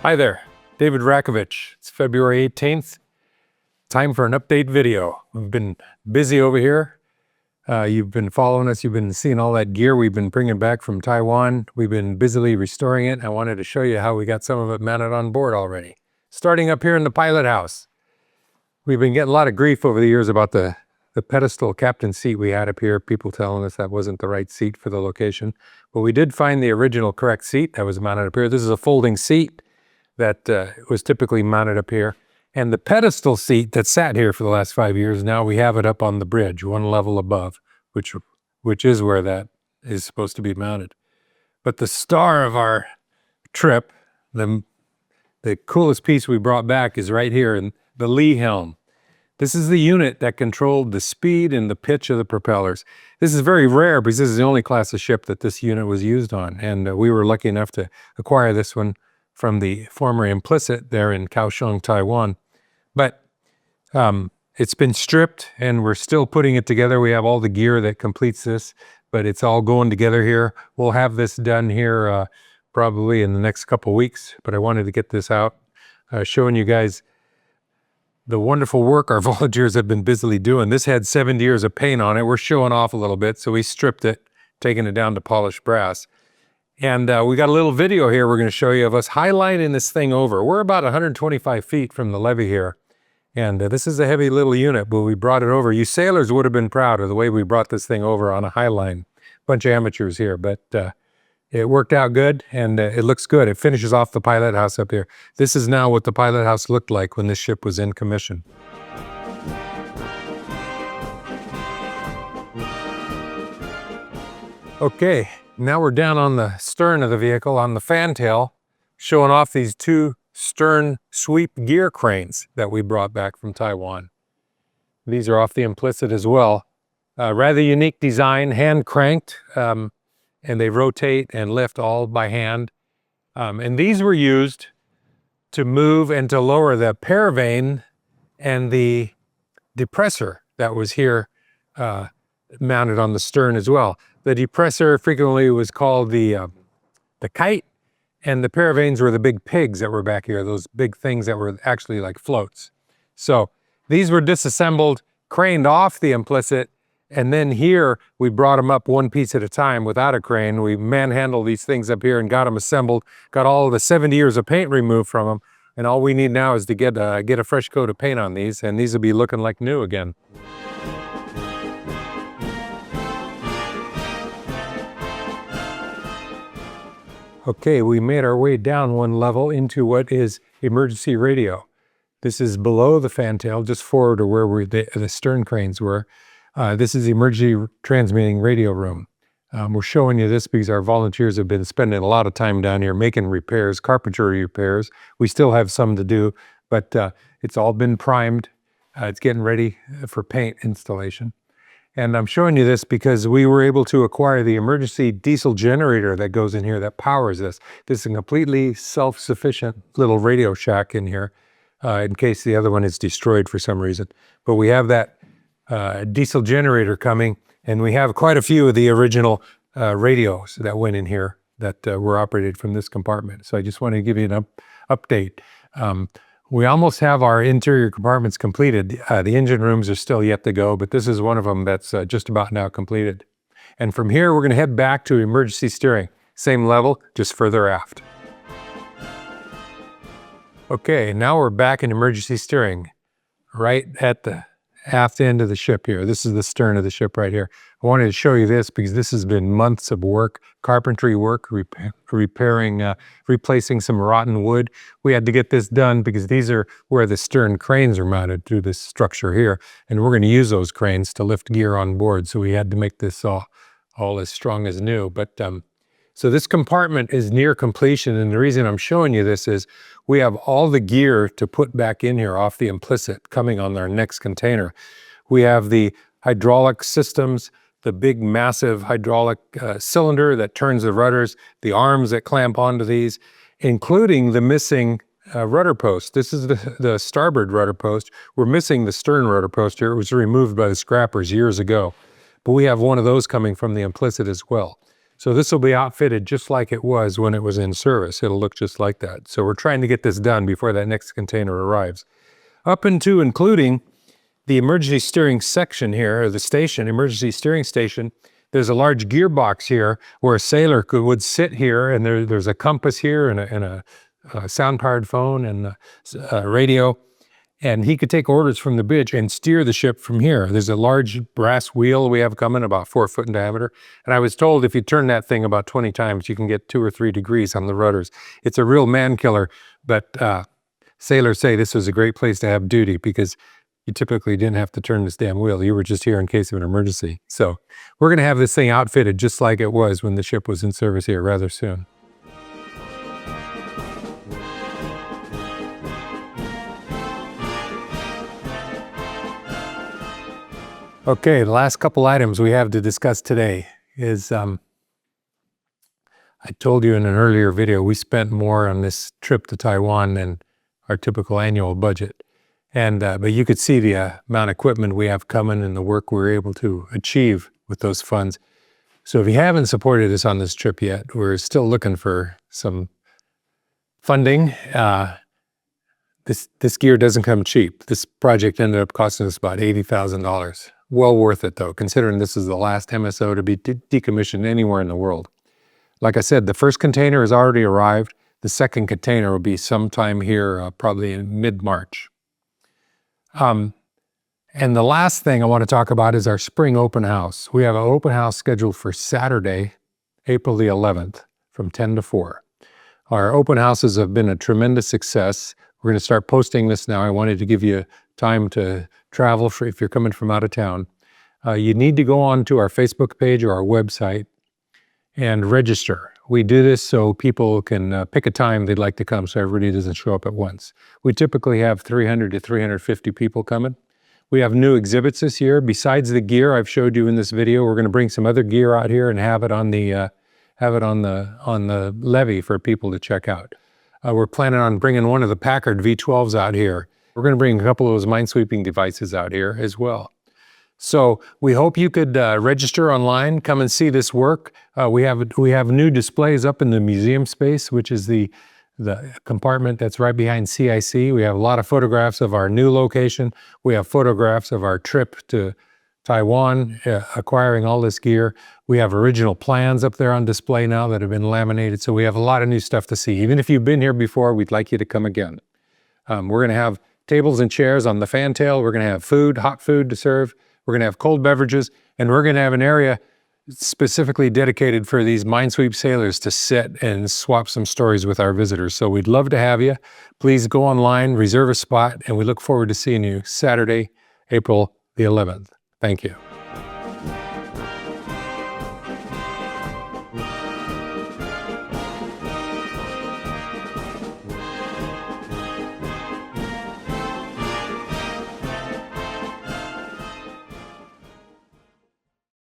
Hi there, David Rajkovich. It's February 18th. Time for an update video. We've been busy over here. You've been following us. You've been seeing all that gear we've been bringing back from Taiwan. We've been busily restoring it. I wanted to show you how we got some of it mounted on board already. Starting up here in the pilot house. We've been getting a lot of grief over the years about the pedestal captain seat we had up here. People telling us that wasn't the right seat for the location. But we did find the original correct seat that was mounted up here. This is a folding seat that was typically mounted up here. And the pedestal seat that sat here for the last 5 years, now we have it up on the bridge, one level above, which is where that is supposed to be mounted. But the star of our trip, the coolest piece we brought back is right here in the lee helm. This is the unit that controlled the speed and the pitch of the propellers. This is very rare because this is the only class of ship that this unit was used on. And we were lucky enough to acquire this one from the former Implicit there in Kaohsiung, Taiwan. But it's been stripped and we're still putting it together. We have all the gear that completes this, but it's all going together here. We'll have this done here probably in the next couple weeks, but I wanted to get this out, showing you guys the wonderful work our volunteers have been busily doing. This had 70 years of paint on it. We're showing off a little bit, so we stripped it, taking it down to polished brass. And we got a little video here we're going to show you of us highlighting this thing over. We're about 125 feet from the levee here. And this is a heavy little unit, but we brought it over. You sailors would have been proud of the way we brought this thing over on a high line. Bunch of amateurs here, but it worked out good and it looks good. It finishes off the pilot house up here. This is now what the pilot house looked like when this ship was in commission. Okay. Now we're down on the stern of the vehicle, on the fantail, showing off these two stern sweep gear cranes that we brought back from Taiwan. These are off the Implicit as well. Rather unique design, hand cranked, and they rotate and lift all by hand. And these were used to move and to lower the paravane and the depressor that was here mounted on the stern as well. The depressor frequently was called the kite, and the paravanes were the big pigs that were back here, those big things that were actually like floats. So these were disassembled, craned off the Implicit, and then here we brought them up one piece at a time without a crane. We manhandled these things up here and got them assembled, got all of the 70 years of paint removed from them, and all we need now is to get a fresh coat of paint on these, and these will be looking like new again. Okay, we made our way down one level into what is emergency radio. This is below the fantail, just forward to where the stern cranes were. This is the emergency transmitting radio room. We're showing you this because our volunteers have been spending a lot of time down here making repairs, carpentry repairs. We still have some to do, but it's all been primed. It's getting ready for paint installation. And I'm showing you this because we were able to acquire the emergency diesel generator that goes in here that powers this. This is a completely self-sufficient little Radio Shack in here in case the other one is destroyed for some reason. But we have that diesel generator coming, and we have quite a few of the original radios that went in here that were operated from this compartment. So I just wanted to give you an update. We almost have our interior compartments completed. The engine rooms are still yet to go, but this is one of them that's just about now completed. And from here, we're going to head back to emergency steering. Same level, just further aft. Okay, now we're back in emergency steering, right at the aft end of the ship here. This is the stern of the ship right here. I wanted to show you this because this has been months of work, carpentry work, repairing, replacing some rotten wood. We had to get this done because these are where the stern cranes are mounted through this structure here. And we're going to use those cranes to lift gear on board. So we had to make this all as strong as new. But so this compartment is near completion. And the reason I'm showing you this is we have all the gear to put back in here off the Implicit coming on our next container. We have the hydraulic systems, the big massive hydraulic cylinder that turns the rudders, the arms that clamp onto these, including the missing rudder post. This is the starboard rudder post. We're missing the stern rudder post here. It was removed by the scrappers years ago. But we have one of those coming from the Implicit as well. So this will be outfitted just like it was when it was in service. It'll look just like that. So we're trying to get this done before that next container arrives. Up into including the emergency steering section here, or the station, emergency steering station. There's a large gearbox here where a sailor would sit here, and there's a compass here and a sound-powered phone and a radio. And he could take orders from the bridge and steer the ship from here. There's a large brass wheel we have coming, about 4 foot in diameter. And I was told if you turn that thing about 20 times, you can get 2 or 3 degrees on the rudders. It's a real man killer, but sailors say this was a great place to have duty because you typically didn't have to turn this damn wheel. You were just here in case of an emergency. So we're going to have this thing outfitted just like it was when the ship was in service here rather soon. Okay, the last couple items we have to discuss today is, I told you in an earlier video, we spent more on this trip to Taiwan than our typical annual budget. And but you could see the amount of equipment we have coming and the work we're able to achieve with those funds. So if you haven't supported us on this trip yet, we're still looking for some funding. This gear doesn't come cheap. This project ended up costing us about $80,000. Well worth it though, considering this is the last MSO to be decommissioned anywhere in the world. Like I said, the first container has already arrived. The second container will be sometime here, probably in mid-March. And the last thing I want to talk about is our spring open house. We have an open house scheduled for Saturday, April the 11th, from 10 to 4. Our open houses have been a tremendous success. We're going to start posting this now. I wanted to give you time to travel if you're coming from out of town. You need to go on to our Facebook page or our website and register. We do this so people can pick a time they'd like to come so everybody doesn't show up at once. We typically have 300 to 350 people coming. We have new exhibits this year. Besides the gear I've showed you in this video, we're going to bring some other gear out here and have it on the levee for people to check out. We're planning on bringing one of the Packard V12s out here. We're going to bring a couple of those minesweeping devices out here as well. So we hope you could register online, come and see this work. We have new displays up in the museum space, which is the compartment that's right behind CIC. We have a lot of photographs of our new location. We have photographs of our trip to Taiwan, acquiring all this gear. We have original plans up there on display now that have been laminated. So we have a lot of new stuff to see. Even if you've been here before, we'd like you to come again. We're going to have tables and chairs on the fantail. We're going to have food, hot food to serve. We're going to have cold beverages, and we're going to have an area specifically dedicated for these minesweep sailors to sit and swap some stories with our visitors. So we'd love to have you. Please go online, reserve a spot, and we look forward to seeing you Saturday, April the 11th. Thank you.